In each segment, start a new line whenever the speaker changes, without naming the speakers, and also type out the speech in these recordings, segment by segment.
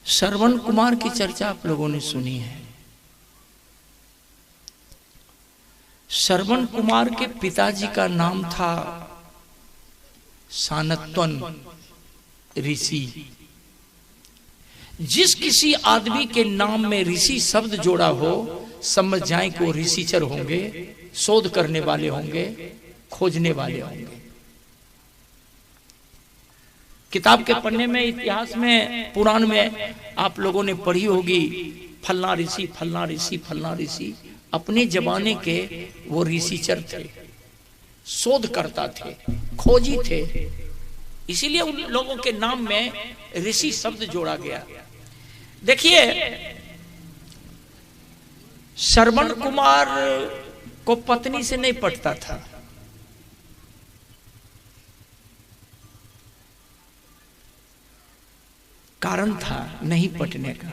श्रवण कुमार की चर्चा आप लोगों ने सुनी है। श्रवण कुमार के पिताजी का नाम था सानत्वन ऋषि। जिस किसी आदमी के नाम में ऋषि शब्द जोड़ा हो, समझ जाएं कि वो ऋषिचर होंगे, शोध करने वाले होंगे, खोजने वाले होंगे। किताब के पन्ने में, इतिहास में, पुराण में आप लोगों ने पढ़ी होगी, फलना ऋषि फलना ऋषि फलना ऋषि। अपने जमाने के वो ऋषिचर थे, शोधकर्ता थे, खोजी थे, इसीलिए उन लोगों के नाम में ऋषि शब्द जोड़ा गया। देखिए, श्रवण कुमार को पत्नी से नहीं पटता था। कारण था नहीं पटने का।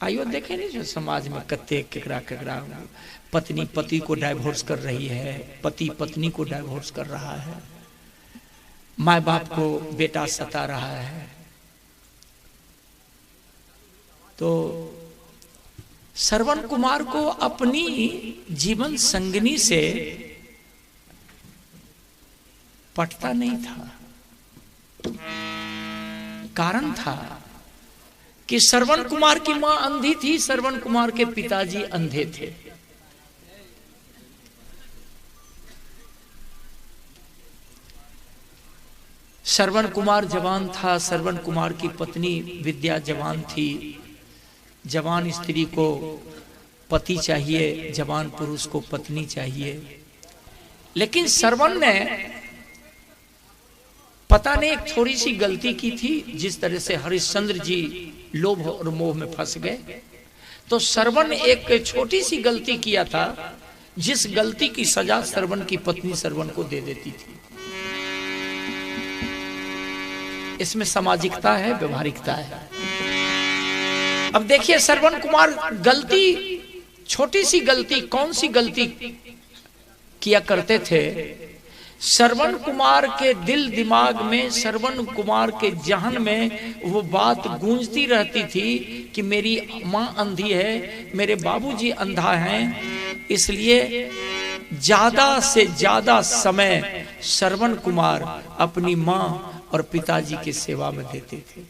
आइयो देखे नहीं जो समाज में कत्ते केकरा केकरा पत्नी पति को डाइवोर्स कर रही है, पति पत्नी को डाइवोर्स कर रहा है, माँ बाप को बेटा सता रहा है। तो श्रवण कुमार को अपनी जीवन संगिनी से पटता नहीं था। कारण था कि श्रवण कुमार की मां अंधी थी, श्रवण कुमार के पिताजी अंधे थे। श्रवण कुमार जवान था, श्रवण कुमार की पत्नी विद्या जवान थी। जवान स्त्री को पति चाहिए, जवान पुरुष को पत्नी चाहिए। लेकिन श्रवण ने पता नहीं एक थोड़ी सी गलती की थी, जिस तरह से हरिश्चंद्र जी लोभ और मोह में फंस गए। तो श्रवण ने एक छोटी सी गलती किया था, जिस गलती की सजा श्रवण की पत्नी श्रवण को दे देती थी। इसमें सामाजिकता है, व्यवहारिकता है। अब देखिए, श्रवण कुमार गलती, छोटी सी गलती, कौन सी गलती किया करते थे? श्रवण कुमार के दिल दिमाग में, श्रवण कुमार के जहन में वो बात गूंजती रहती थी कि मेरी मां अंधी है, मेरे बाबूजी अंधा हैं, इसलिए ज्यादा से ज्यादा समय श्रवण कुमार अपनी मां और पिताजी की सेवा में देते थे।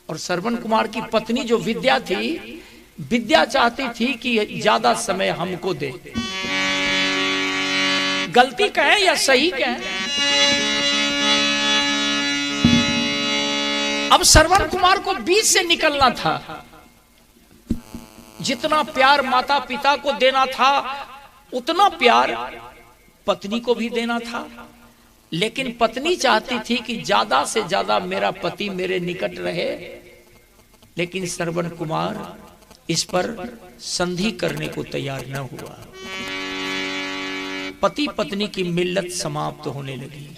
और श्रवण कुमार की पत्नी जो विद्या थी, विद्या चाहती थी कि ज्यादा समय हमको दे। गलती कहें या सही कहें, अब श्रवण कुमार को बीच से निकलना था। जितना प्यार माता पिता को देना था, उतना प्यार पत्नी को भी देना था। लेकिन पत्नी चाहती थी कि ज्यादा से ज्यादा मेरा पति मेरे निकट रहे। लेकिन श्रवण कुमार इस पर संधि करने को तैयार न हुआ। पति पत्नी की मिल्लत समाप्त होने लगी,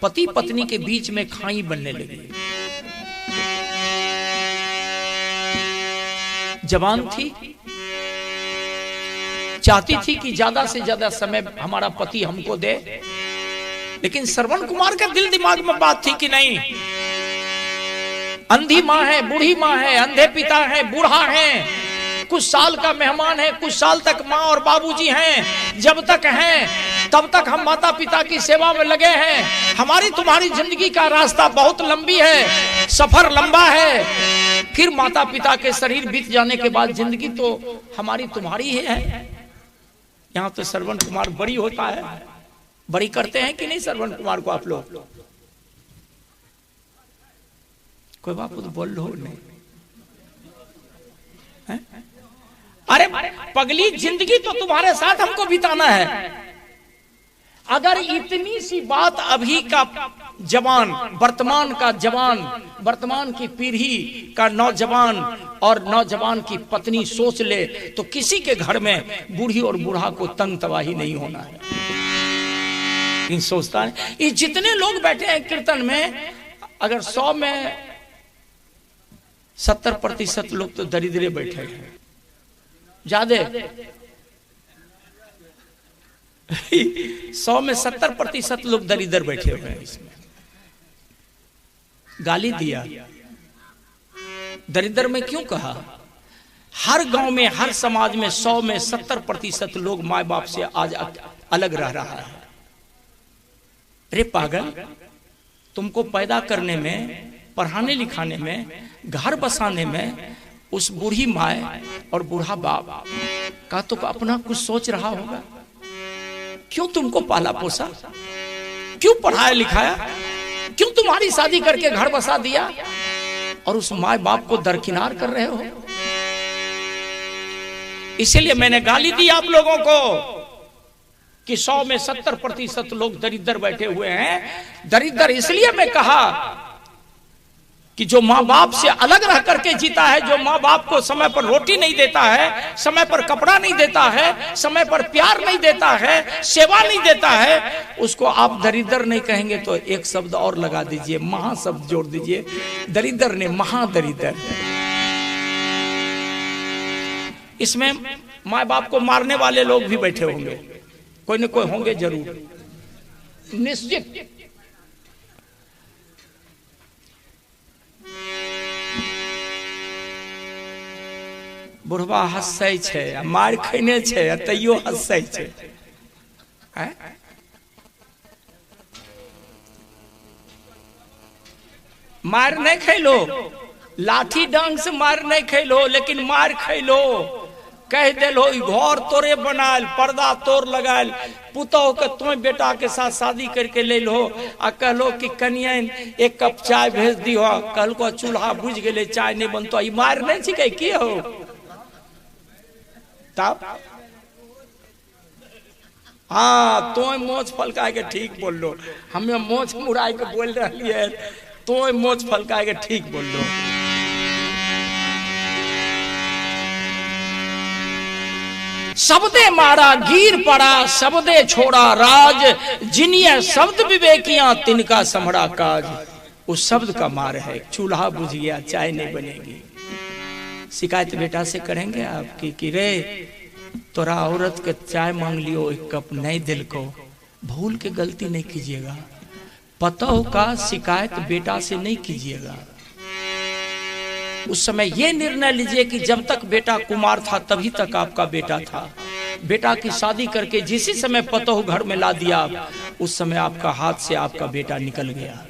पति पत्नी के बीच में खाई बनने लगी। जवान थी, चाहती थी कि ज्यादा से ज्यादा समय हमारा पति हमको दे। लेकिन श्रवण कुमार के दिल दिमाग में बात थी कि नहीं, अंधी मां है, बूढ़ी मां है, अंधे पिता है, बूढ़ा है, कुछ साल का मेहमान है, कुछ साल तक माँ और बाबूजी हैं, जब तक हैं तब तक हम माता पिता की सेवा में लगे हैं। हमारी तुम्हारी जिंदगी का रास्ता बहुत लंबी है, सफर लंबा है। फिर माता पिता के शरीर बीत जाने के बाद जिंदगी तो हमारी तुम्हारी ही है। यहाँ तो श्रवण कुमार बड़ी होता है, बड़ी करते हैं कि नहीं श्रवण कुमार को आप लोग? कोई बात तो बोल लो नहीं। अरे पगली, जिंदगी तो तुम्हारे साथ हमको बिताना है। अगर इतनी सी बात अभी का जवान, वर्तमान का जवान, वर्तमान की पीढ़ी का नौजवान और नौजवान की पत्नी सोच ले, तो किसी के घर में बूढ़ी और बूढ़ा को तंग तबाही नहीं होना है। इन सोचता है, ये जितने लोग बैठे हैं कीर्तन में, अगर 100 में 70% लोग तो दरिद्रे बैठे हैं। ज्यादा 100 में 70% लोग दरिद्र बैठे हुए हैं इसमें। गाली दिया। दरिद्र में क्यों कहा? हर गांव में, हर समाज में 100 में 70% लोग माँ बाप से आज अलग रह रहा है। अरे पागल, तुमको पैदा करने में, पढ़ाने लिखाने में, घर बसाने में उस बूढ़ी माँ और बूढ़ा बाप का तो अपना कुछ सोच रहा होगा। क्यों तुमको पाला पोसा, क्यों पढ़ाया लिखाया, क्यों तुम्हारी शादी करके घर बसा दिया और उस माँ बाप को दरकिनार कर रहे हो? इसीलिए मैंने गाली दी आप लोगों को कि 100 में 70% लोग दरिद्र बैठे हुए हैं। दरिद्र इसलिए मैं कहा कि जो माँ बाप से अलग रह करके जीता है, जो माँ बाप को समय पर रोटी नहीं देता है, समय पर कपड़ा नहीं देता है, समय पर प्यार नहीं देता है, सेवा नहीं देता है, उसको आप दरिद्र नहीं कहेंगे तो एक शब्द और लगा दीजिए, महा शब्द जोड़ दीजिए, दरिद्र ने महादरिद्र। इसमें माँ बाप को मारने वाले लोग भी बैठे होंगे, कोई न कोई होंगे जरूर, निश्चित। बुढ़वा हंसै छै, मार खैने छै, तैयो हंसै छै। मार नहीं खैलो, लाठी डांग से मार नहीं खैलो, लेकिन मार खैलो। कह दिलो घर तोरे बनाल, पर्दा तोड़ लगाल, पुतौ के तुम बेटा के साथ शादी करके ले लो आ कहलो कि कनियन एक कप चाय भेज दियो, कल को चूल्हा बुझ गए, चाय नहीं बनतो। ई मार नहीं छिके की हो? तब हाँ, तो मोच फलका के ठीक बोल लो, हमें मोच मुड़ाई के बोल रही है, तो मोच फलका के ठीक बोल लो। शब्दे मारा गिर पड़ा, शब्दे छोड़ा राज, जिनिया शब्द विवेकियां तिनका समड़ा काज। उस शब्द का मार है, चूल्हा बुझ गया, चाय नहीं बनेगी। शिकायत बेटा से करेंगे आपकी कि रे तोरा औरत के चाय मांग लियो, एक कप नहीं दिल को, भूल के गलती नहीं कीजिएगा। पतोह का शिकायत बेटा से नहीं कीजिएगा। उस समय यह निर्णय लीजिए कि जब तक बेटा कुमार था तभी तक आपका बेटा था। बेटा की शादी करके जिसी समय पतोह घर में ला दिया, उस समय आपका हाथ से आपका बेटा निकल गया।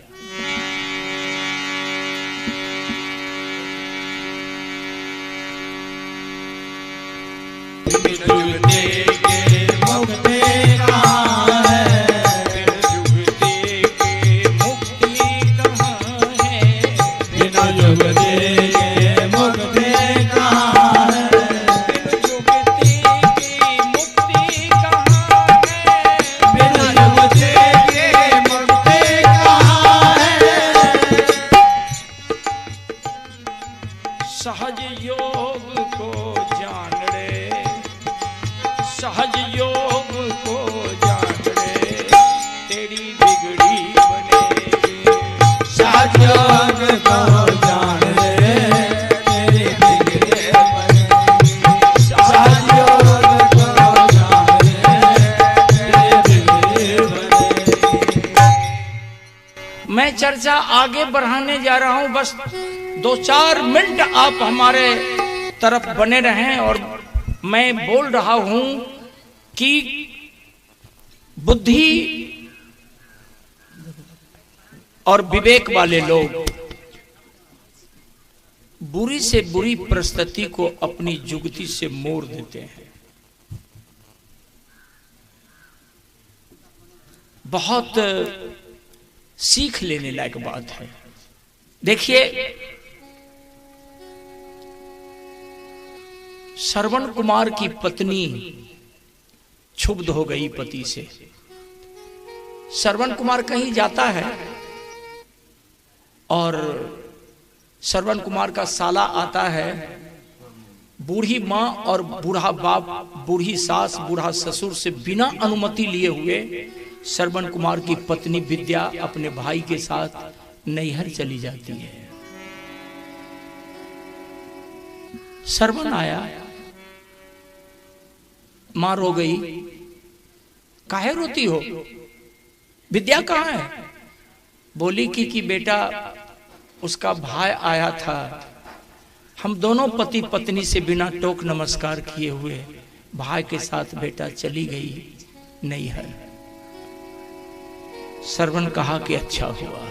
मैं चर्चा आगे बढ़ाने जा रहा हूं, बस 2-4 मिनट आप हमारे तरफ बने रहें। और मैं बोल रहा हूं कि बुद्धि और विवेक वाले लोग बुरी से बुरी परिस्थिति को अपनी जुगती से मोड़ देते हैं। बहुत सीख लेने लायक बात है। देखिए, श्रवण कुमार की पत्नी क्षुब्ध हो गई पति से। श्रवण कुमार कहीं जाता है और श्रवण कुमार का साला आता है। बूढ़ी माँ और बूढ़ा बाप, बूढ़ी सास, बूढ़ा ससुर से बिना अनुमति लिए हुए श्रवण कुमार की पत्नी विद्या अपने भाई के साथ नैहर चली जाती है। श्रवण आया, मां रो गई। काहे रोती हो? विद्या कहाँ है? बोली कि बेटा उसका भाई आया था। हम दोनों पति पत्नी से बिना टोक नमस्कार किए हुए भाई के साथ बेटा चली गई नैहर। श्रवण कहा कि अच्छा हुआ।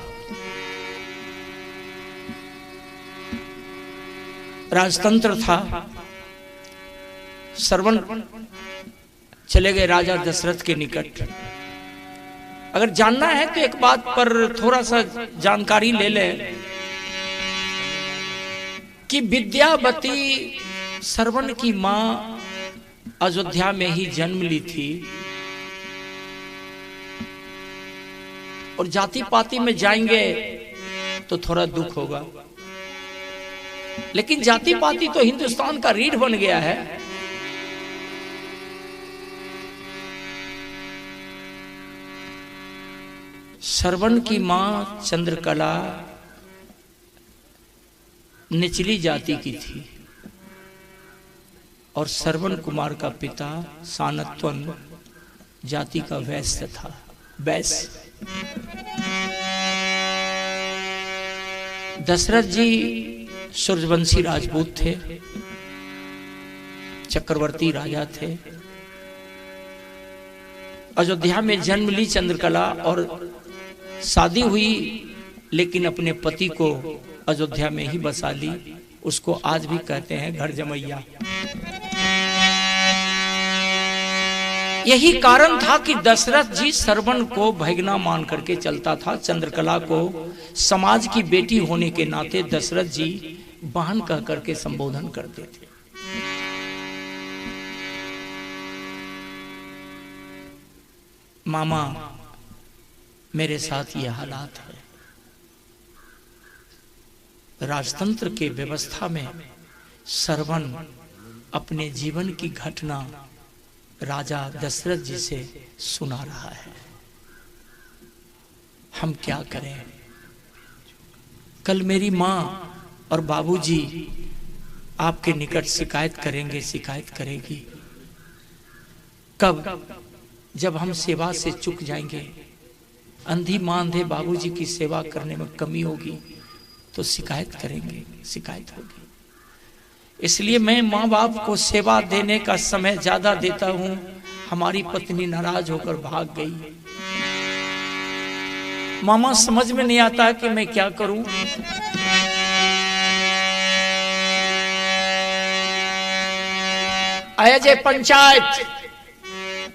राजतंत्र था। श्रवण चले गए राजा दशरथ के निकट। अगर जानना है तो एक बात पर थोड़ा सा जानकारी ले लें कि विद्यावती श्रवण की मां अयोध्या में ही जन्म ली थी और जाति पाति में जाएंगे तो थोड़ा दुख होगा, लेकिन जाति पाति तो हिंदुस्तान का रीढ़ बन गया है। श्रवण की मां चंद्रकला निचली जाति की थी और श्रवण कुमार का पिता सानत्वन जाति का वैश्य था। वैश्य। दशरथ जी सूर्यवंशी राजपूत थे, चक्रवर्ती राजा थे। अयोध्या में जन्म ली चंद्रकला और शादी हुई, लेकिन अपने पति को अयोध्या में ही बसा ली। उसको आज भी कहते हैं घर जमैया। यही कारण था कि दशरथ जी श्रवण को भैगना मान करके चलता था। चंद्रकला को समाज की बेटी होने के नाते दशरथ जी बहन कह करके संबोधन करते थे। मामा मेरे साथ ये हालात है। राजतंत्र के व्यवस्था में श्रवण अपने जीवन की घटना राजा दशरथ जी से सुना रहा है। हम क्या करें? कल मेरी मां और बाबूजी आपके निकट शिकायत करेंगे, शिकायत करेगी। कब? जब हम सेवा से चूक जाएंगे, अंधी मां अंधे बाबूजी की सेवा करने में कमी होगी तो शिकायत करेंगे, शिकायत होगी। इसलिए मैं माँ बाप को सेवा देने का समय ज्यादा देता हूं। हमारी पत्नी नाराज होकर भाग गई। मामा समझ में नहीं आता कि मैं क्या करूं। अजय पंचायत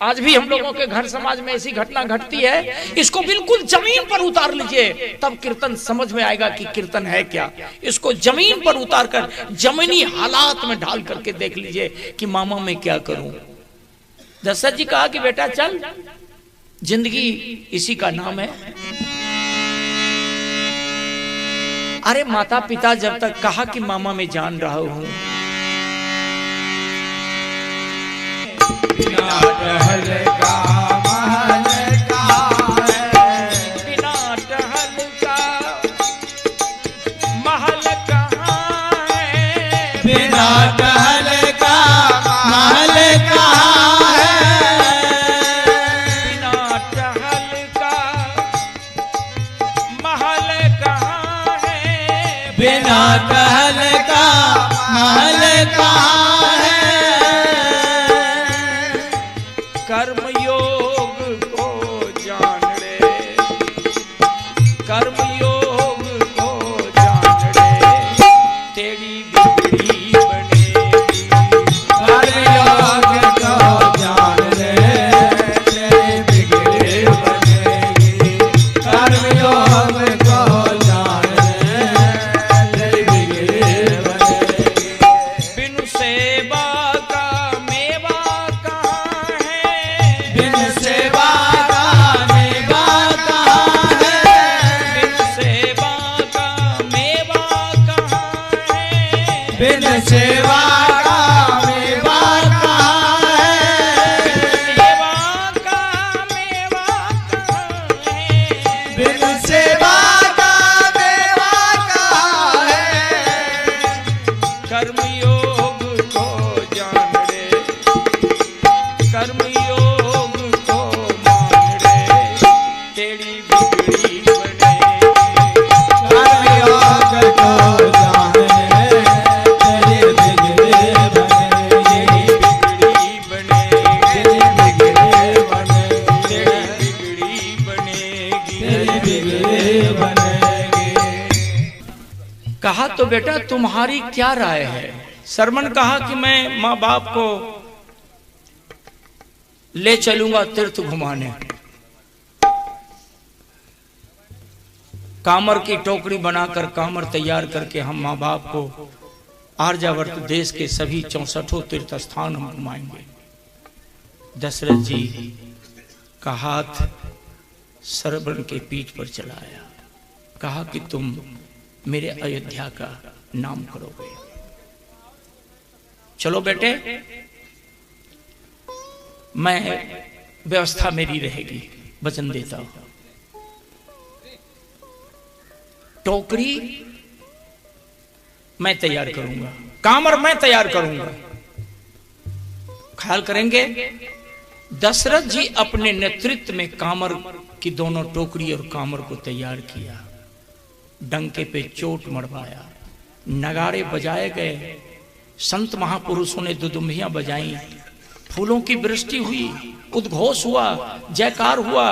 आज भी हम लोगों के घर समाज में ऐसी घटना घटती है। इसको बिल्कुल जमीन पर उतार लीजिए, तब कीर्तन समझ में आएगा कि कीर्तन है क्या। इसको जमीन पर उतार कर जमीनी हालात में ढाल करके देख लीजिए कि मामा मैं क्या करूं। दशरथ जी कहा कि बेटा चल, जिंदगी इसी का नाम है। अरे माता पिता जब तक कहा कि मामा मैं जान रहा हूं,
बिना टहल का महल कहाँ है,
बिना टहल का महल कहाँ है,
बिना टहल का महल कहाँ है,
बिना टहल का महल कहाँ है,
बिना टहल का महल कहाँ है।
कर्म योग को जान रे, कर्म योग को जान रे, तेरी बिगड़ी बनेगी।
कर्म योग को जान रे, तेरी बिगड़ी बनेगी। कर्म योग को जान रे, तेरी बिगड़ी बनेगी।
बिनु सेवा का मेवा कहाँ है,
बिन सेवा का मेवा कहाँ है,
बिनु सेवा का मेवा कहाँ है,
बिन सेवा का मेवा कहाँ है,
सेवा का मेवा कहाँ है,
बिन सेवा का मेवा कहाँ है।
कर्म योग को जान रे, कर्म योग को मान रे, तेरी बिगड़ी बनेगी।
कर्म योग बनेंगे।
कहा तो बेटा तुम्हारी क्या राय है? सरवन कहा कि मैं माँ बाप को ले चलूंगा तीर्थ घुमाने। कामर की टोकरी बनाकर कामर तैयार करके हम माँ बाप को आर्यावर्त देश के सभी 64 तीर्थ स्थान हम घुमाएंगे। दशरथ जी का हाथ सरवन के पीठ पर चलाया, कहा कि तुम मेरे अयोध्या का नाम करोगे। चलो बेटे, मैं व्यवस्था मेरी रहेगी, वचन देता हूं। टोकरी मैं तैयार करूंगा, कामर मैं तैयार करूंगा। ख्याल करेंगे। दशरथ जी अपने नेतृत्व में कामर की दोनों टोकरी और कामर को तैयार किया, डंके पे चोट मरवाया, नगाड़े बजाए गए, संत महापुरुषों ने दुदुम्बियां बजाई, फूलों की वृष्टि हुई, उद्घोष हुआ, जयकार हुआ।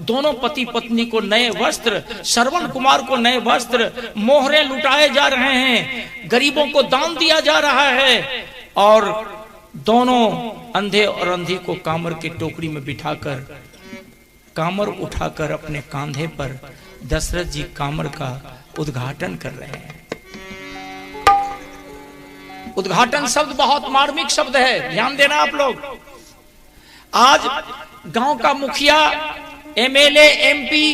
दोनों पति पत्नी को नए वस्त्र, श्रवण कुमार को नए वस्त्र, मोहरे लुटाए जा रहे हैं, गरीबों को दान दिया जा रहा है, और दोनों अंधे और अंधी को कामर की टोकरी में बिठाकर कामर उठाकर अपने कांधे पर दशरथ जी कामर का उद्घाटन कर रहे हैं। उद्घाटन शब्द बहुत मार्मिक शब्द है, ध्यान देना आप लोग। आज गांव का मुखिया, एमएलए, एमपी,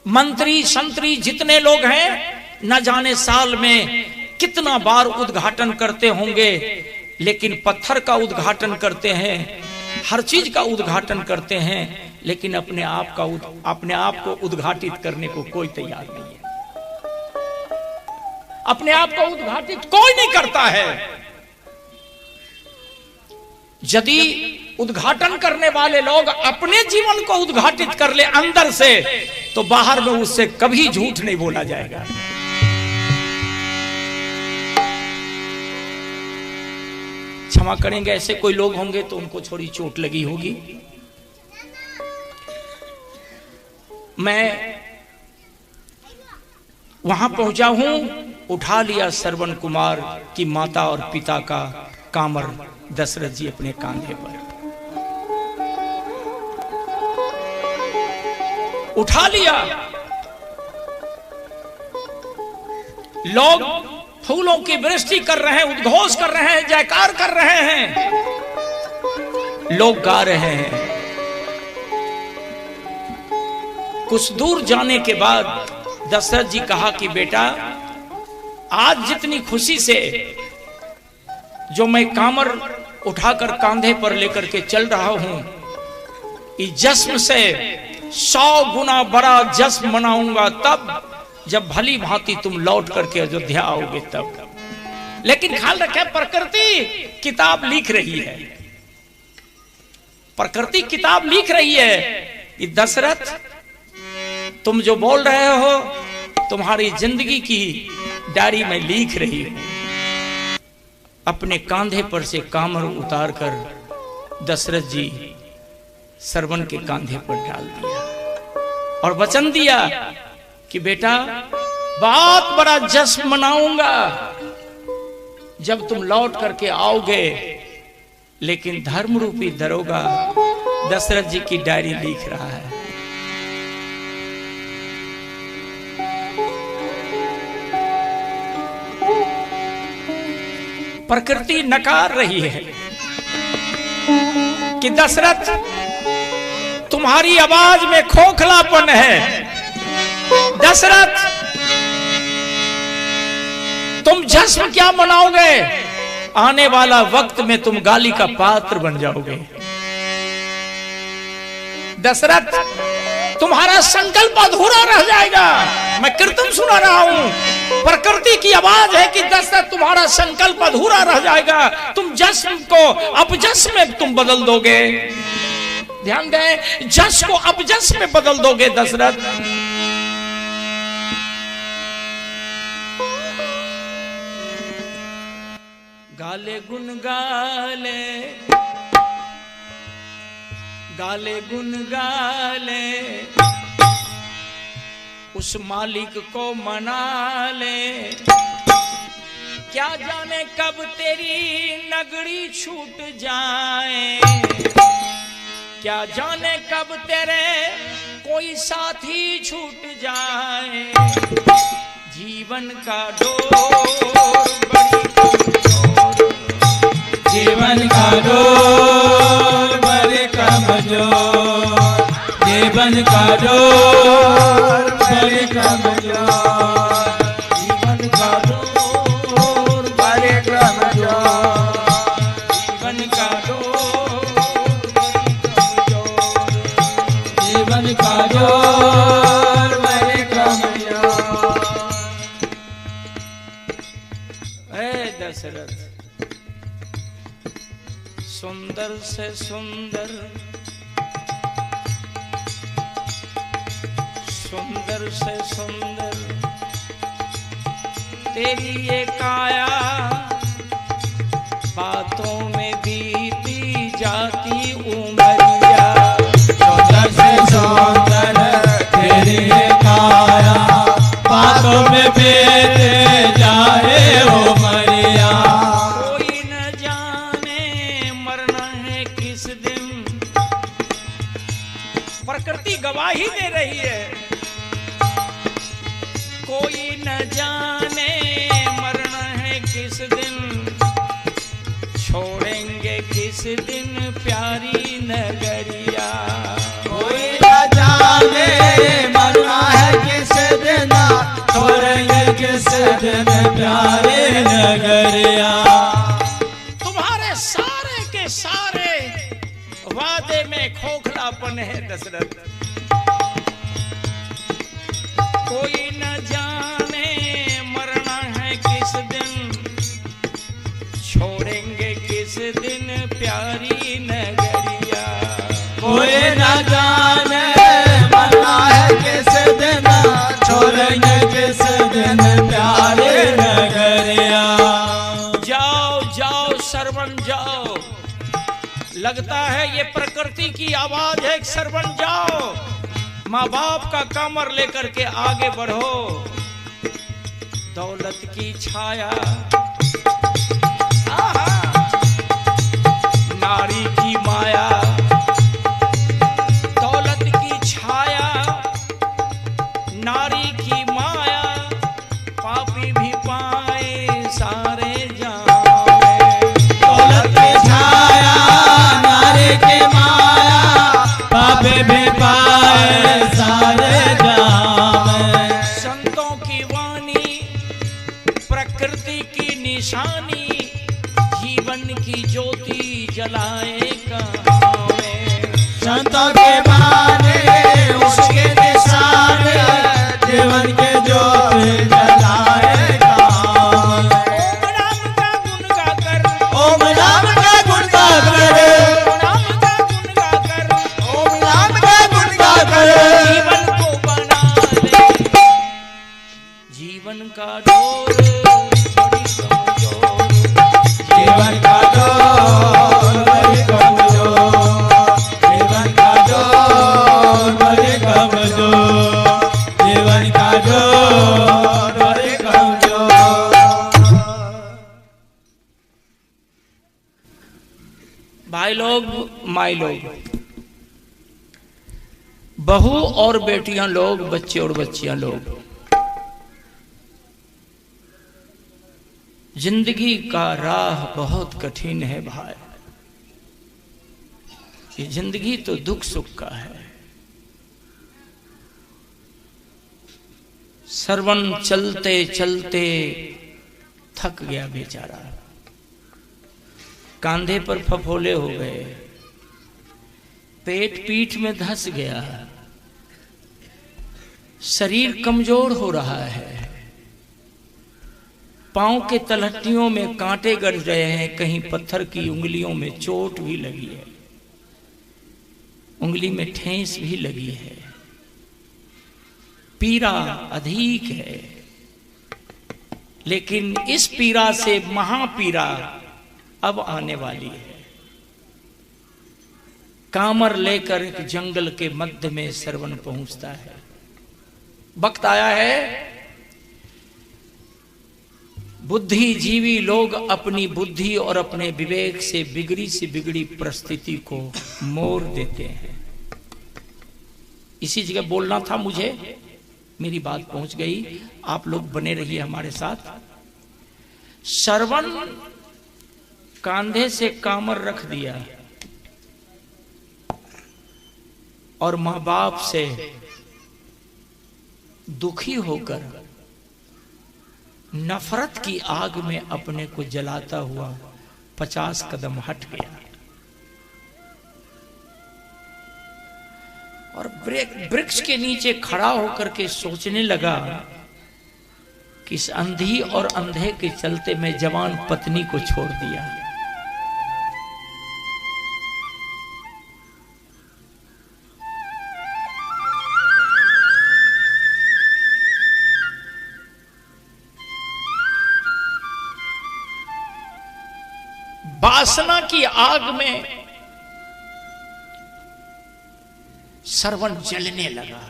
मंत्री, संतरी जितने लोग हैं, न जाने साल में कितना बार उद्घाटन करते होंगे, लेकिन पत्थर का उद्घाटन करते हैं, हर चीज का उद्घाटन करते हैं, लेकिन अपने आप को उद्घाटित करने को कोई तैयार नहीं है। अपने आप को उद्घाटित कोई नहीं करता है। यदि उद्घाटन करने वाले लोग अपने जीवन को उद्घाटित कर ले अंदर से, तो बाहर में उससे कभी झूठ नहीं बोला जाएगा। क्षमा करेंगे, ऐसे कोई लोग होंगे तो उनको थोड़ी चोट लगी होगी। मैं वहां पहुंचा हूं, उठा लिया श्रवण कुमार की माता और पिता का कामर दशरथ जी अपने कांधे पर उठा लिया। लोग फूलों की वृष्टि कर रहे हैं, उद्घोष कर रहे हैं, जयकार कर रहे हैं, लोग गा रहे हैं। कुछ दूर जाने के बाद दशरथ जी कहा कि बेटा, आज जितनी खुशी से जो मैं कामर उठाकर कांधे पर लेकर के चल रहा हूं, इस जश्न से 100 गुना बड़ा जश्न मनाऊंगा तब जब भली भांति तुम लौट करके अयोध्या आओगे तब। लेकिन ख्याल रखें, प्रकृति किताब लिख रही है, प्रकृति किताब लिख रही है कि दशरथ, तुम जो बोल रहे हो तुम्हारी जिंदगी की डायरी में लिख रही हूं। अपने कांधे पर से कामर उतारकर दशरथ जी श्रवण के कांधे पर डाल दिया और वचन दिया कि बेटा, बहुत बड़ा जश्न मनाऊंगा जब तुम लौट करके आओगे, लेकिन धर्म रूपी दरोगा दशरथ जी की डायरी लिख रहा है। प्रकृति नकार रही है कि दशरथ, तुम्हारी आवाज में खोखलापन है। दशरथ, तुम जश्न क्या मनाओगे, आने वाला वक्त में तुम गाली का पात्र बन जाओगे। दशरथ, तुम्हारा संकल्प अधूरा रह जाएगा। मैं कीर्तन सुना रहा हूं, प्रकृति की आवाज है कि दशरथ, तुम्हारा संकल्प अधूरा रह जाएगा, तुम जश्न को अपजश्न में तुम बदल दोगे। ध्यान दें, जश्न को अपजश्न में बदल दोगे दशरथ। गाले गुन गाले, गाले गुन गाले, उस मालिक को मना ले। क्या जाने कब तेरी नगरी छूट जाए, क्या जाने कब तेरे कोई साथी छूट जाए। जीवन का डोर बड़ी कमजोर,
जीवन का डोर बड़े कमजोर, जीवन का डोर बड़े कमजोर,
जीवन का डोर
बड़े कमजोर,
जीवन का डोर
जीवन का डोर बड़े कमजोर।
है दशरथ, सुंदर से सुंदर, सुंदर से सुंदर तेरी ये काया, बातों में बीती जाती उमरिया।
सुंदर से सुंदर तेरी ये काया, बातों में बीते जाए उमरिया।
कोई न जाने मरना है किस दिन, प्रकृति गवाही दे रही है। कोई न जाने मरना है किस दिन, छोड़ेंगे किस दिन प्यारी नगरिया।
कोई न जाने मरना है किस दिन, छोड़ेंगे किस दिन प्यारे नगरिया।
तुम्हारे सारे के सारे वादे में खोखलापन है दशरथ। कोई न जाने मरना है किस दिन, छोड़ेंगे किस दिन प्यारी नगरिया।
कोई न जाने मरना है किस दिन, छोड़ेंगे किस दिन प्यारे नगरिया।
जाओ जाओ सरवन जाओ, लगता है ये प्रकृति की आवाज है। सरवन जाओ, माँ बाप का कमर लेकर के आगे बढ़ो। दौलत की छाया, आहा, नारी की माया, दौलत की छाया, नारी की माया, पापी भी पाए सारे जाने।
दौलत की छाया, नारी की माया, पापी भी पाए सारे जाने।
संतों की वाणी, प्रकृति की निशानी, जीवन की ज्योति जलाए कहाँ में।
संतों के बाने उसके निशाने, जीवन के ज्योति जलाए काम।
ओम राम का गुण गाकर,
ओम राम का गुण गाकर,
राम का गुण गाकर,
ओम राम का गुण गाकर,
जीवन को बना ले। जीवन का डोर बड़ी कमजोर,
जीवन का डोर बड़ी कमजोर, जीवन का डोर बड़ी कमजोर, जीवन का डोर बड़ी कमजोर।
भाई लोग, माई लोग, बहू और बेटियां लोग, बच्चे और बच्चियां लोग, जिंदगी का राह बहुत कठिन है भाई। ये जिंदगी तो दुख सुख का है। सरवन चलते चलते थक गया बेचारा, कांधे पर फफोले हो गए, पेट पीठ में धंस गया, शरीर कमजोर हो रहा है, पांव के तलहटियों में कांटे गड़ रहे हैं, कहीं पत्थर की उंगलियों में चोट भी लगी है, उंगली में ठेस भी लगी है, पीड़ा अधिक है। लेकिन इस पीड़ा से महापीड़ा अब आने वाली है। कामर लेकर एक जंगल के मध्य में सरवन पहुंचता है। वक्त आया है, बुद्धिजीवी लोग अपनी बुद्धि और अपने विवेक से बिगड़ी से बिगड़ी परिस्थिति को मोड़ देते हैं। इसी जगह बोलना था मुझे, मेरी बात पहुंच गई। आप लोग बने रहिए हमारे साथ। श्रवण कांधे से कामर रख दिया और मां बाप से दुखी होकर नफरत की आग में अपने को जलाता हुआ 50 कदम हट गया और वृक्ष के नीचे खड़ा होकर के सोचने लगा कि इस अंधी और अंधे के चलते मैं जवान पत्नी को छोड़ दिया। वासना की आग में श्रवण जलने लगा,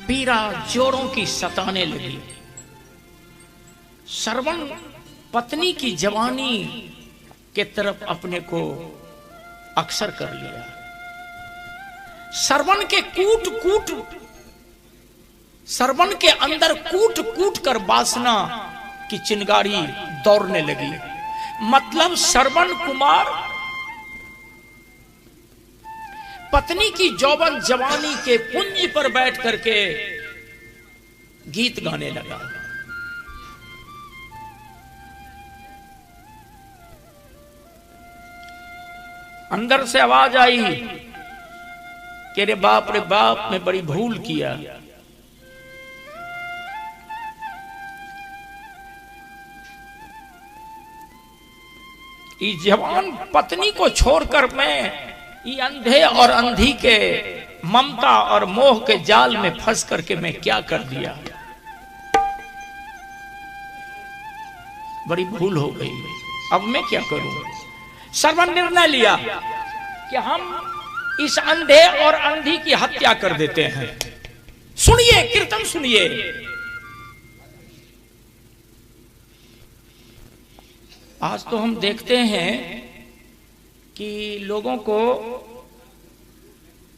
पीड़ा जोड़ों की सताने लगी। श्रवण पत्नी की जवानी के तरफ अपने को अक्सर कर लिया। श्रवण के श्रवण के अंदर कूट कूट कर वासना की चिंगारी दौड़ने लगी। मतलब श्रवण कुमार पत्नी की जौवन जवानी के पुंज पर बैठ करके गीत गाने लगा। अंदर से आवाज आई कि रे बाप मैं बड़ी भूल किया। इस जवान पत्नी को छोड़कर मैं ये अंधे और अंधी के ममता और मोह के जाल में फंस करके मैं क्या कर दिया। बड़ी भूल हो गई, अब मैं क्या करूं। श्रवण निर्णय लिया कि हम इस अंधे और अंधी की हत्या कर देते हैं। सुनिए कीर्तन सुनिए। आज तो हम देखते हैं कि लोगों को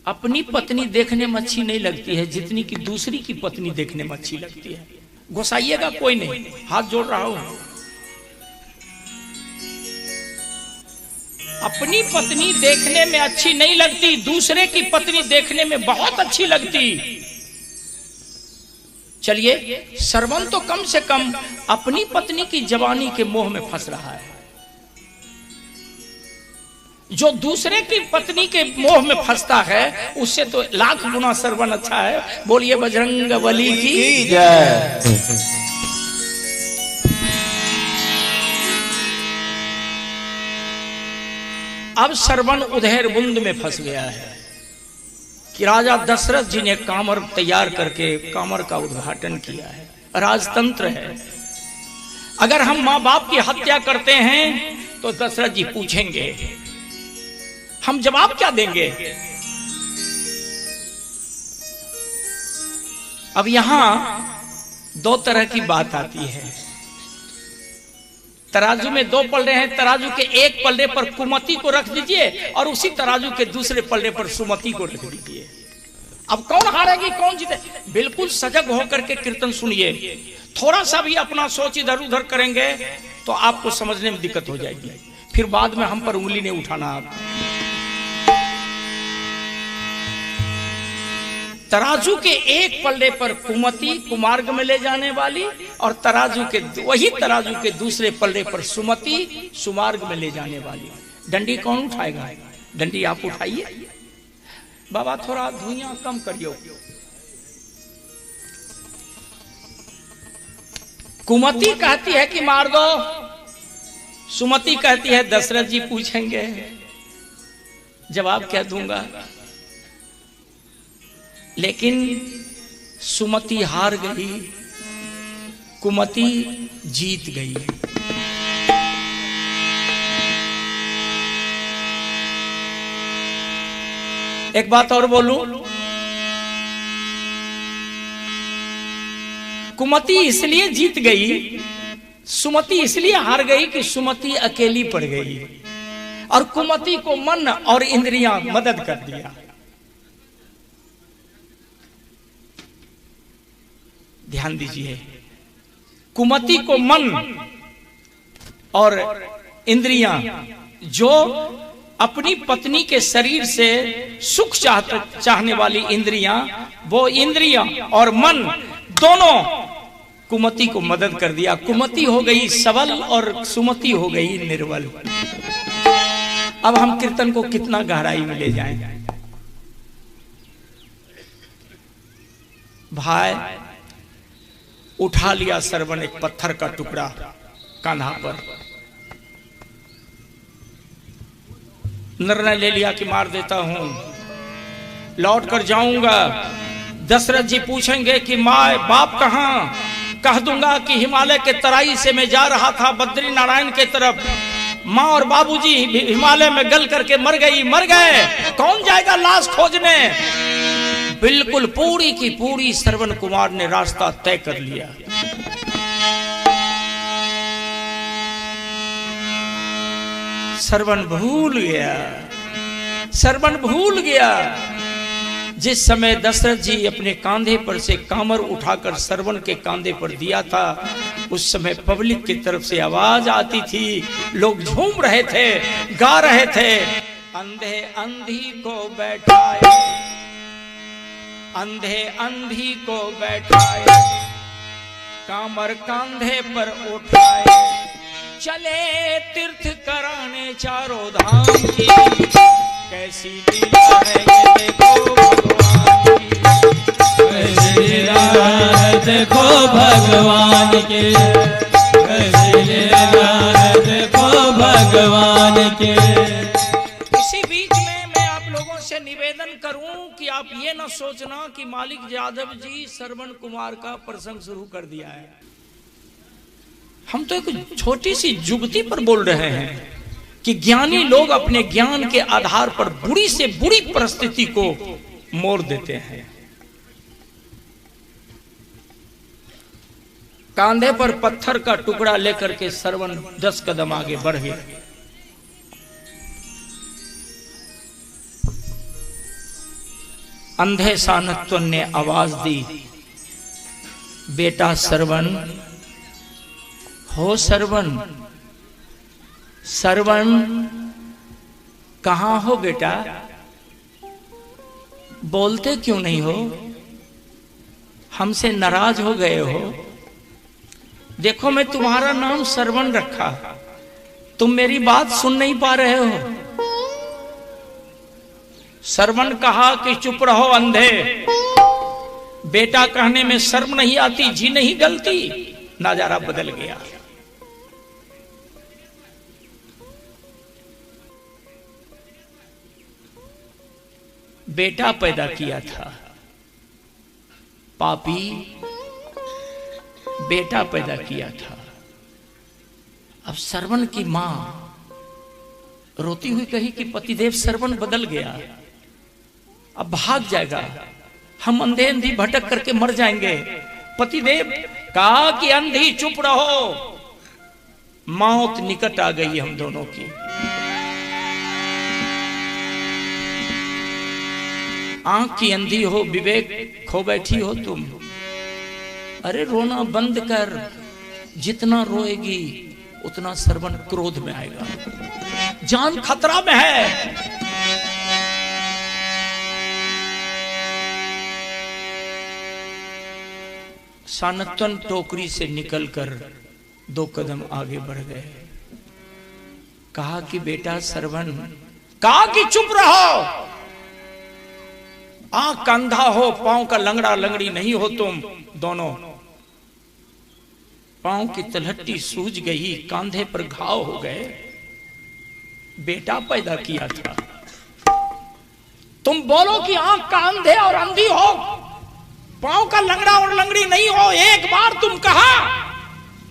अपनी पत्नी देखने में अच्छी नहीं लगती है जितनी कि दूसरी की पत्नी देखने में अच्छी लगती है। घुसाइएगा कोई नहीं, हाथ जोड़ रहा हूं। अपनी पत्नी देखने में अच्छी नहीं लगती, दूसरे की पत्नी देखने में बहुत अच्छी लगती। चलिए श्रवण तो कम से कम अपनी पत्नी की जवानी के मोह में फंस रहा है। जो दूसरे की पत्नी के मोह में फंसता है उससे तो लाख गुना श्रवण अच्छा है। बोलिए बजरंगबली की जय। अब श्रवण उधेर बुंद में फंस गया है कि राजा दशरथ जी ने कामर तैयार करके कामर का उद्घाटन किया है। राजतंत्र है। अगर हम मां बाप की हत्या करते हैं तो दशरथ जी पूछेंगे, हम जवाब क्या देंगे। अब यहां दो तरह की बात आती है। तराजू में दो पलड़े हैं, तराजू के एक पलड़े पर कुमति को रख दीजिए और उसी तराजू के दूसरे पलड़े पर सुमति को रख दीजिए। अब कौन हारेगी कौन जीते। बिल्कुल सजग होकर के कीर्तन सुनिए। थोड़ा सा भी अपना सोच इधर उधर करेंगे तो आपको समझने में दिक्कत हो जाएगी, फिर बाद में हम पर उंगली नहीं उठाना। आप तराजू के एक पल्ले पर कुमति कुमार्ग में ले जाने वाली और तराजू के वही तराजू के दूसरे पल्ले पर सुमति सुमार्ग में ले जाने वाली। डंडी कौन उठाएगा। डंडी आप उठाइए। बाबा थोड़ा धुइयां कम करियो। कुमति कहती है कि मार दो, सुमति कहती है दशरथ जी पूछेंगे, जवाब क्या दूंगा। लेकिन सुमति हार गई, कुमति जीत गई। एक बात और बोलूं, कुमति इसलिए जीत गई, सुमति इसलिए हार गई कि सुमति अकेली पड़ गई और कुमति को मन और इंद्रियां मदद कर दिया। ध्यान दीजिए, कुमति को मन और इंद्रियां, जो अपनी पत्नी के शरीर से सुख चाहने वाली इंद्रियां, वो इंद्रियां और मन दोनों कुमति को मदद कर दिया। कुमति हो गई सबल और सुमति हो गई निर्बल। अब हम कीर्तन को कितना गहराई में ले जाएं। भाई उठा लिया सरवन एक पत्थर का टुकड़ा कान्हा पर, निर्णय ले लिया कि मार देता हूं, लौट कर जाऊंगा। दशरथ जी पूछेंगे कि माँ बाप कहां, कह दूंगा कि हिमालय के तराई से मैं जा रहा था बद्री नारायण के तरफ, माँ और बाबूजी हिमालय में गल करके मर गए, कौन जाएगा लाश खोजने। बिल्कुल पूरी की पूरी श्रवण कुमार ने रास्ता तय कर लिया। श्रवण भूल गया। जिस समय दशरथ जी अपने कांधे पर से कामर उठाकर श्रवण के कांधे पर दिया था, उस समय पब्लिक की तरफ से आवाज आती थी, लोग झूम रहे थे, गा रहे थे। अंधे अंधी को बैठाए, अंधे अंधी को बैठाए, कामर कांधे पर उठाए, चले तीर्थ कराने चारों धाम की, कैसी लीला है ये देखो भगवान की, कैसी लीला है देखो भगवान की, कैसी लीला है देखो भगवान की। इसी बीच में मैं आप लोगों से निवेदन करूं कि आप ये ना सोचना कि मालिक यादव जी श्रवण कुमार का प्रसंग शुरू कर दिया है। हम तो एक छोटी सी जुगती पर बोल रहे हैं कि ज्ञानी लोग अपने ज्ञान के आधार पर बुरी से बुरी परिस्थिति को मोड़ देते हैं। कांधे पर पत्थर का टुकड़ा लेकर के श्रवण 10 कदम आगे बढ़ गए। अंधे सानत्वन ने आवाज दी, बेटा श्रवण हो, श्रवण श्रवण कहां हो बेटा, बोलते क्यों नहीं हो, हमसे नाराज हो गए हो। देखो मैं तुम्हारा नाम श्रवण रखा, तुम मेरी बात सुन नहीं पा रहे हो। श्रवण कहा कि चुप रहो अंधे, बेटा कहने में शर्म नहीं आती, जी नहीं गलती। नजारा बदल गया। बेटा पैदा किया था, पापी बेटा पैदा किया था। अब श्रवण की मां रोती हुई कही कि पतिदेव श्रवण बदल गया, अब भाग जाएगा, हम अंधे अंधी भटक करके मर जाएंगे। पतिदेव कहा कि अंधी चुप रहो, मौत निकट आ गई हम दोनों की। आंख की अंधी हो, विवेक खो बैठी हो तुम। अरे रोना बंद कर, जितना रोएगी उतना श्रवण क्रोध में आएगा, जान खतरा में है। सानत्वन टोकरी से निकलकर 2 कदम आगे बढ़ गए। कहा कि बेटा श्रवण, कहा कि चुप रहो, आंख का अंधा हो, पांव का लंगड़ा लंगड़ी नहीं हो तुम दोनों। पांव की तलहटी सूज गई, कांधे पर घाव हो गए। बेटा पैदा किया था, तुम बोलो कि आंख का अंधे और अंधी हो, पांव का लंगड़ा और लंगड़ी नहीं हो। एक बार तुम कहा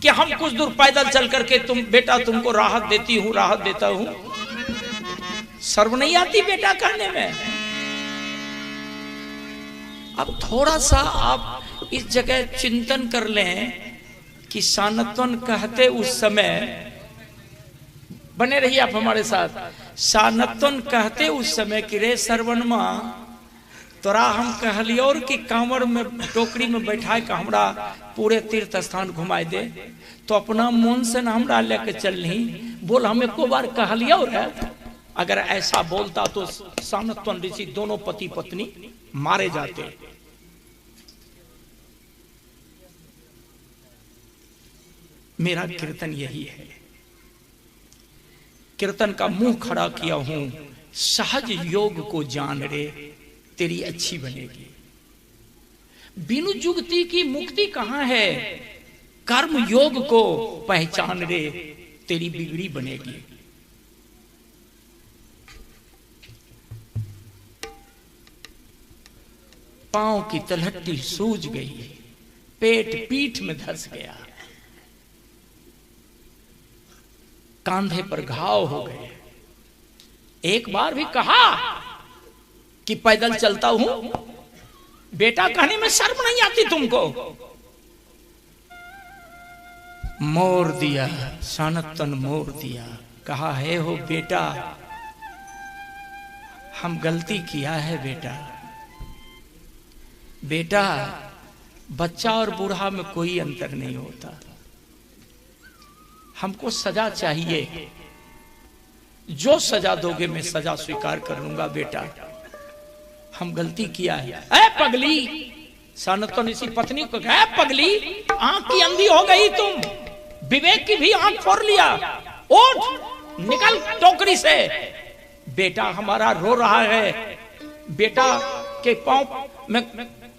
कि हम कुछ दूर पैदल चल करके तुम बेटा तुमको राहत देती हूं, राहत देता हूं। शर्म नहीं आती बेटा कहने में? अब थोड़ा सा आप इस जगह चिंतन कर लें कि सानत्वन कहते उस समय, बने रहिए आप हमारे साथ, सानत्वन कहते उस समय कि रे सरवनमा तोरा हम कहलियोर कि कांवर में टोकरी में बैठाए के हमरा पूरे तीर्थ स्थान घुमाए दे, तो अपना मन से न हमरा लेके चलनी, बोल हम एको बार कहलियोर है। अगर ऐसा बोलता तो सानत्वन ऋषि दोनों पति पत्नी मारे जाते। मेरा कीर्तन यही है, कीर्तन का मुंह खड़ा किया हूं, सहज योग को जान रे तेरी अच्छी बनेगी। बिनु जुगती की मुक्ति कहां है, कर्म योग को पहचान रे तेरी बिगड़ी बनेगी। पांव की तलहटी सूज गई, पेट पीठ में धंस गया, कांधे पर घाव हो गए। एक बार भी कहा कि पैदल चलता हूं, बेटा कहने में शर्म नहीं आती तुमको? मोर दिया, सानत्वन मोर दिया, कहा है हो बेटा हम गलती किया है बेटा। बेटा बच्चा और बूढ़ा में कोई अंतर नहीं होता, हमको सजा चाहिए, जो सजा दोगे मैं सजा स्वीकार कर लूंगा बेटा, हम गलती किया है। ऐ पगली, सानत्वन इसी पत्नी को कहा, पगली आंख की अंधी हो गई तुम, विवेक की भी आंख फोड़ लिया, उठ निकल टोकरी से। बेटा हमारा रो रहा है, बेटा के पांव में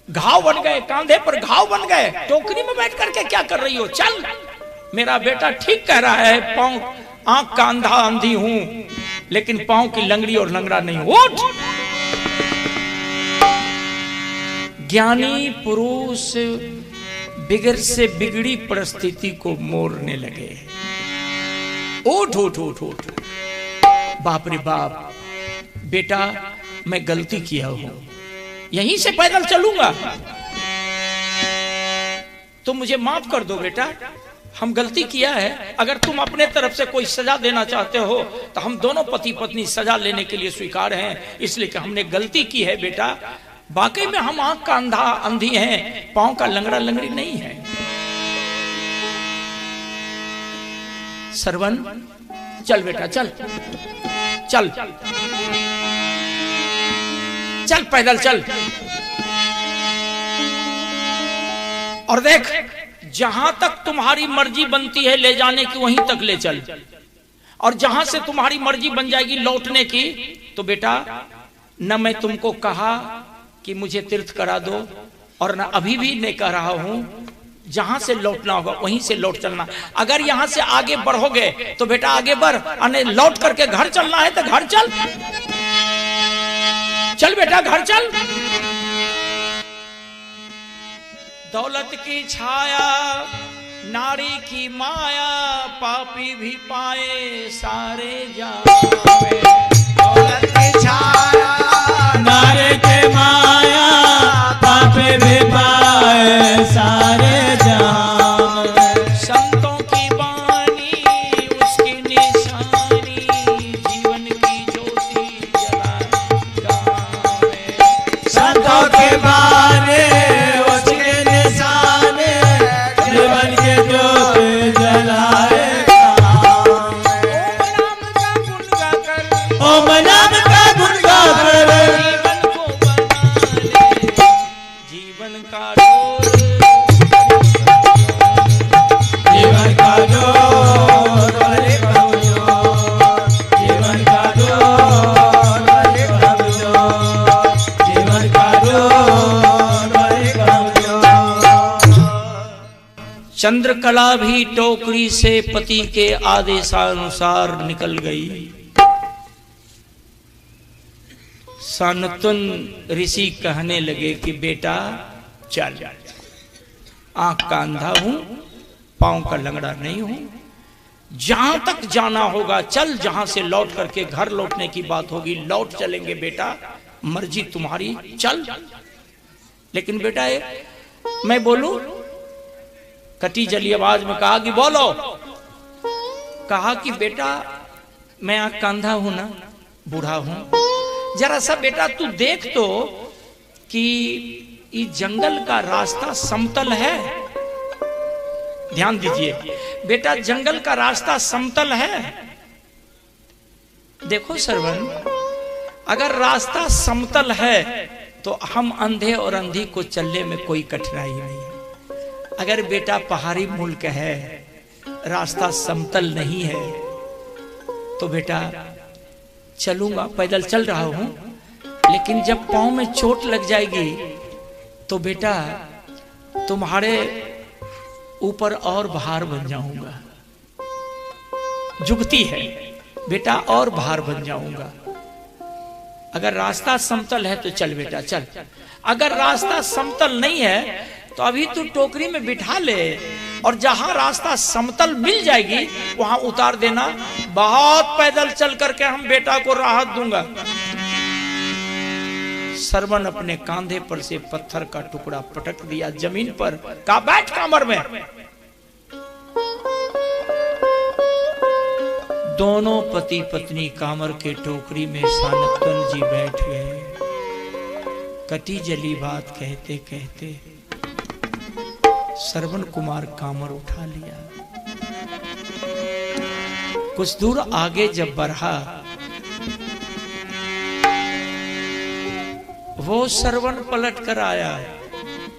घाव बन गए, कांधे पर घाव बन गए, टोकरी में बैठ करके क्या कर रही हो? चल, मेरा बेटा ठीक कह रहा है, पांव आंख का अंधा अंधी हूं लेकिन पांव की लंगड़ी और लंगड़ा नहीं हूं। उठ। ज्ञानी पुरुष बिगड़ से बिगड़ी परिस्थिति को मोड़ने लगे। उठ उठ उठ उठ, बाप रे बाप, बेटा मैं गलती किया हूं, यहीं से पैदल चलूंगा, तुम मुझे माफ कर दो बेटा, हम गलती किया है। अगर तुम अपने तरफ से कोई सजा देना चाहते हो तो हम दोनों पति पत्नी सजा लेने के लिए स्वीकार हैं, इसलिए कि हमने गलती की है बेटा। वाकई में हम आंख का अंधा अंधी हैं, पांव का लंगड़ा लंगड़ी नहीं है। सरवन चल बेटा, चल चल चल, पैदल चल, और देख जहां तक तुम्हारी मर्जी बनती है ले जाने की वहीं तक ले चल, और जहां से तुम्हारी मर्जी बन जाएगी लौटने की तो बेटा न मैं तुमको कहा कि मुझे तीर्थ करा दो, और न अभी भी नहीं कह रहा हूं, जहां से लौटना होगा वहीं से लौट चलना। अगर यहां से आगे बढ़ोगे तो बेटा आगे बढ़, और लौट करके घर चलना है तो घर चल, चल बेटा घर चल। दौलत की छाया नारी की माया, पापी भी पाए सारे जावे।
दौलत की छाया नारी की माया, पापी भी पाए सारे जावे।
संतों की वाणी उसकी निशानी, जीवन की ज्योति जलाए।
संतों की वाणी
चंद्रकला भी टोकरी से पति के आदेशानुसार निकल गई। सानत्वन ऋषि कहने लगे कि बेटा चल, आंख का अंधा हूं, पांव का लंगड़ा नहीं हूं, जहां तक जाना होगा चल, जहां से लौट करके घर लौटने की बात होगी लौट चलेंगे बेटा, मर्जी तुम्हारी, चल। लेकिन बेटा मैं बोलूं, कटी जली आवाज में कहा कि बोलो। कहा कि बेटा मैं आंख कांधा हूं ना, बूढ़ा हूं, जरा सा बेटा तू देख तो कि इस जंगल का रास्ता समतल है। ध्यान दीजिए बेटा, जंगल का रास्ता समतल है। देखो श्रवण, अगर रास्ता समतल है तो हम अंधे और अंधी को चलने में कोई कठिनाई नहीं है। अगर बेटा पहाड़ी मुल्क है, रास्ता समतल नहीं है, तो बेटा चलूंगा, पैदल चल रहा हूं, लेकिन जब पांव में चोट लग जाएगी तो बेटा तुम्हारे ऊपर और भार बन जाऊंगा। जुगती है बेटा, और भार बन जाऊंगा। अगर रास्ता समतल है तो चल बेटा चल, अगर रास्ता समतल नहीं है तो अभी तू टोकरी में बिठा ले, और जहां रास्ता समतल मिल जाएगी वहां उतार देना। बहुत पैदल चल करके हम बेटा को राहत दूंगा। सरवन अपने कांधे पर से पत्थर का टुकड़ा पटक दिया जमीन पर, कहा बैठ कामर में। दोनों पति पत्नी कामर के टोकरी में सानतन जी बैठ गए। कटी जली बात कहते कहते श्रवण कुमार कामर उठा लिया। कुछ दूर आगे जब बढ़ा, वो श्रवण पलट कर आया।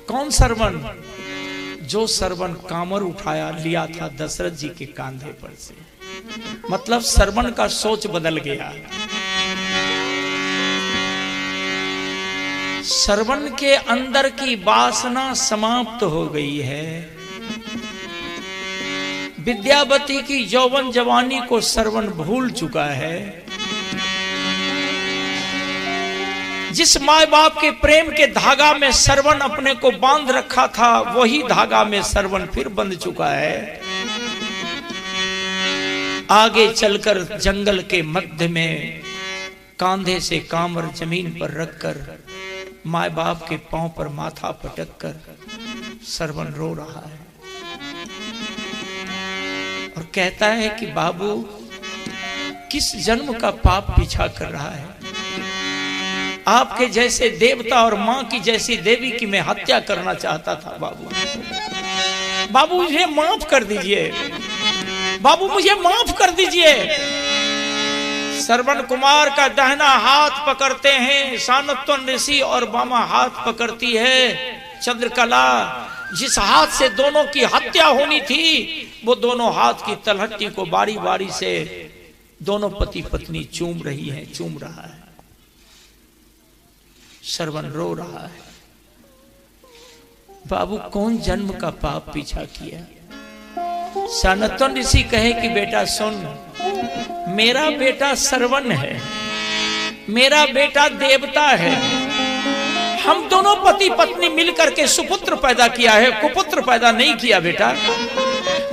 कौन श्रवण? जो श्रवण कामर उठाया लिया था दशरथ जी के कांधे पर से। मतलब श्रवण का सोच बदल गया। श्रवण के अंदर की वासना समाप्त हो गई है। विद्यावती की यौवन जवानी को श्रवण भूल चुका है। जिस माँ बाप के प्रेम के धागा में श्रवण अपने को बांध रखा था, वही धागा में श्रवण फिर बंध चुका है। आगे चलकर जंगल के मध्य में कांधे से कामर जमीन पर रखकर माँ बाप के पांव पर माथा पटक कर श्रवण रो रहा है और कहता है कि बाबू, किस जन्म का पाप पीछा कर रहा है। आपके जैसे देवता और मां की जैसी देवी की मैं हत्या करना चाहता था। बाबू, बाबू मुझे माफ कर दीजिए, बाबू मुझे माफ कर दीजिए। श्रवण कुमार का दाहिना हाथ पकड़ते हैं सानतवन ऋषि और बामा हाथ पकड़ती है चंद्रकला। जिस हाथ से दोनों की हत्या होनी थी, वो दोनों हाथ की तलहटी को बारी बारी से दोनों पति पत्नी चूम रही है, चूम रहा है। श्रवण रो रहा है। बाबू, कौन जन्म का पाप पीछा किया? सनातन ऋषि कहे कि बेटा सुन, मेरा बेटा श्रवण है, मेरा बेटा देवता है। हम दोनों पति पत्नी मिलकर के सुपुत्र पैदा किया है, कुपुत्र पैदा नहीं किया बेटा।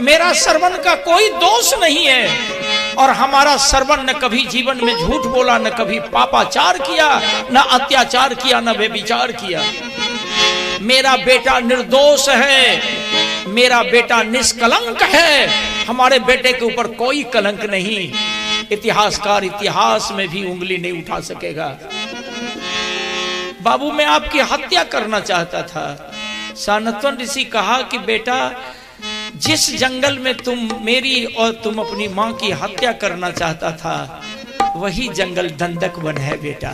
मेरा श्रवण का कोई दोष नहीं है, और हमारा श्रवण न कभी जीवन में झूठ बोला, न कभी पापाचार किया, न अत्याचार किया, न व्यभिचार किया। मेरा बेटा निर्दोष है, मेरा बेटा निष्कलंक है। हमारे बेटे के ऊपर कोई कलंक नहीं। इतिहासकार इतिहास में भी उंगली नहीं उठा सकेगा। बाबू, मैं आपकी हत्या करना चाहता था। सनातन ऋषि कहा कि बेटा, जिस जंगल में तुम मेरी और तुम अपनी मां की हत्या करना चाहता था, वही जंगल दंडक वन है बेटा।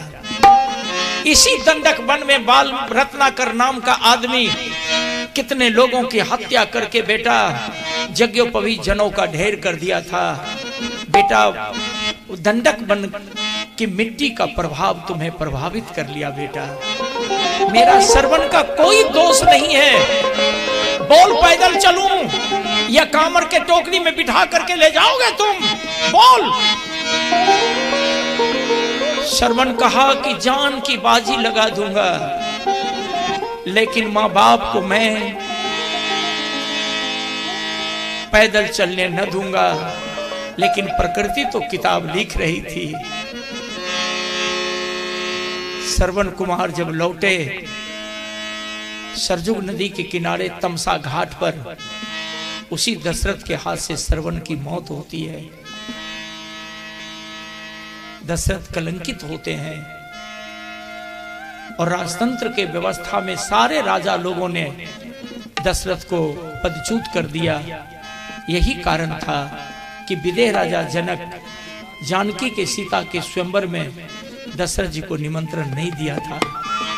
इसी दंडक वन में बाल रत्नाकर नाम का आदमी कितने लोगों की हत्या करके बेटा यज्ञोपवी जनों का ढेर कर दिया था। बेटा, दंडक वन की मिट्टी का प्रभाव तुम्हें प्रभावित कर लिया बेटा। मेरा श्रवण का कोई दोष नहीं है। बोल, पैदल चलूं या कामर के टोकरी में बिठा करके ले जाओगे तुम? बोल। श्रवण कहा कि जान की बाजी लगा दूंगा, लेकिन मां बाप को मैं पैदल चलने न दूंगा। लेकिन प्रकृति तो किताब लिख रही थी। श्रवण कुमार जब लौटे सरजुग नदी के किनारे तमसा घाट पर उसी दशरथ के हाथ से श्रवण की मौत होती है। दशरथ कलंकित होते हैं और राजतंत्र के व्यवस्था में सारे राजा लोगों ने दशरथ को पदच्युत कर दिया। यही कारण था कि विदेह राजा जनक जानकी के सीता के स्वयंवर में दशरथ जी को निमंत्रण नहीं दिया था,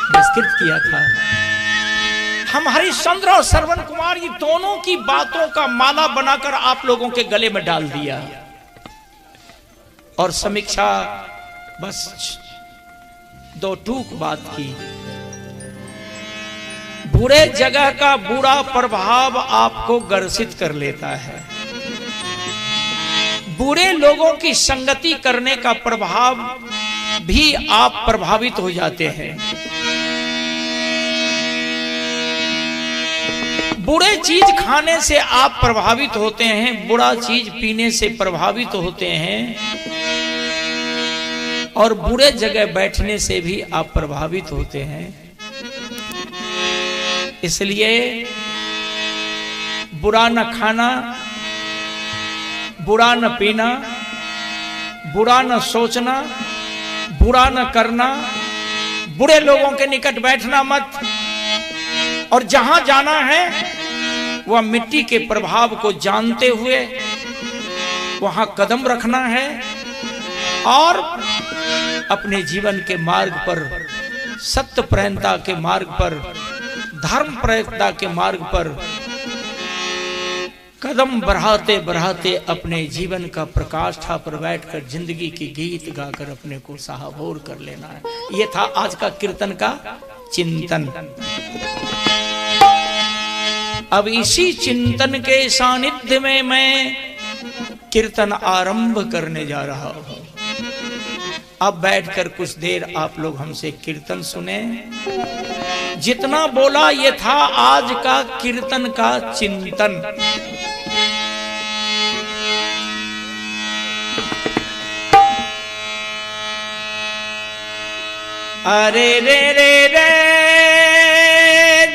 बहिष्कृत किया था। हम हरिश्चंद्र और श्रवण कुमार ये दोनों की बातों का माला बनाकर आप लोगों के गले में डाल दिया और समीक्षा बस दो टूक बात की। बुरे जगह का बुरा प्रभाव आपको ग्रसित कर लेता है, बुरे लोगों की संगति करने का प्रभाव भी आप प्रभावित हो जाते हैं। बुरे चीज खाने से आप प्रभावित होते हैं, बुरा चीज पीने से प्रभावित होते हैं और बुरे जगह बैठने से भी आप प्रभावित होते हैं। इसलिए बुरा न खाना, बुरा न पीना, बुरा न सोचना, बुरा न करना, बुरे लोगों के निकट बैठना मत, और जहां जाना है वह मिट्टी के प्रभाव को जानते हुए वहां कदम रखना है और अपने जीवन के मार्ग पर, सत्य परायणता के मार्ग पर, धर्म परायणता के मार्ग पर कदम बढ़ाते बढ़ाते अपने जीवन का प्रकाष्ठा पर बैठकर जिंदगी की गीत गाकर अपने को सहाभोर कर लेना है। यह था आज का कीर्तन का चिंतन। अब इसी चिंतन के सानिध्य में मैं कीर्तन आरंभ करने जा रहा हूं। अब बैठकर कुछ देर आप लोग हमसे कीर्तन सुने। जितना बोला ये था आज का कीर्तन का चिंतन। अरे रे रे रे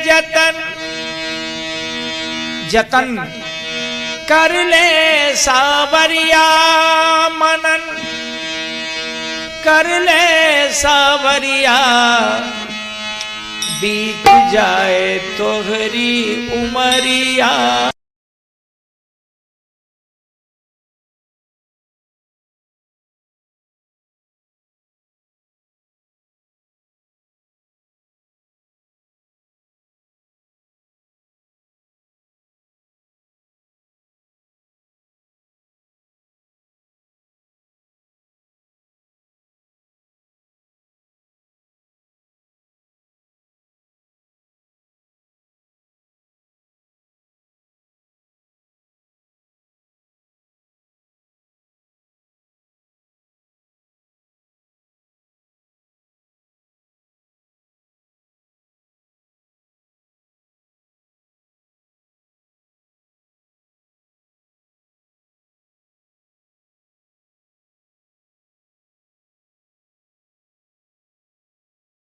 जतन जतन कर ले सावरिया, मनन कर ले सावरिया, बीत जाए तोहरी उमरिया।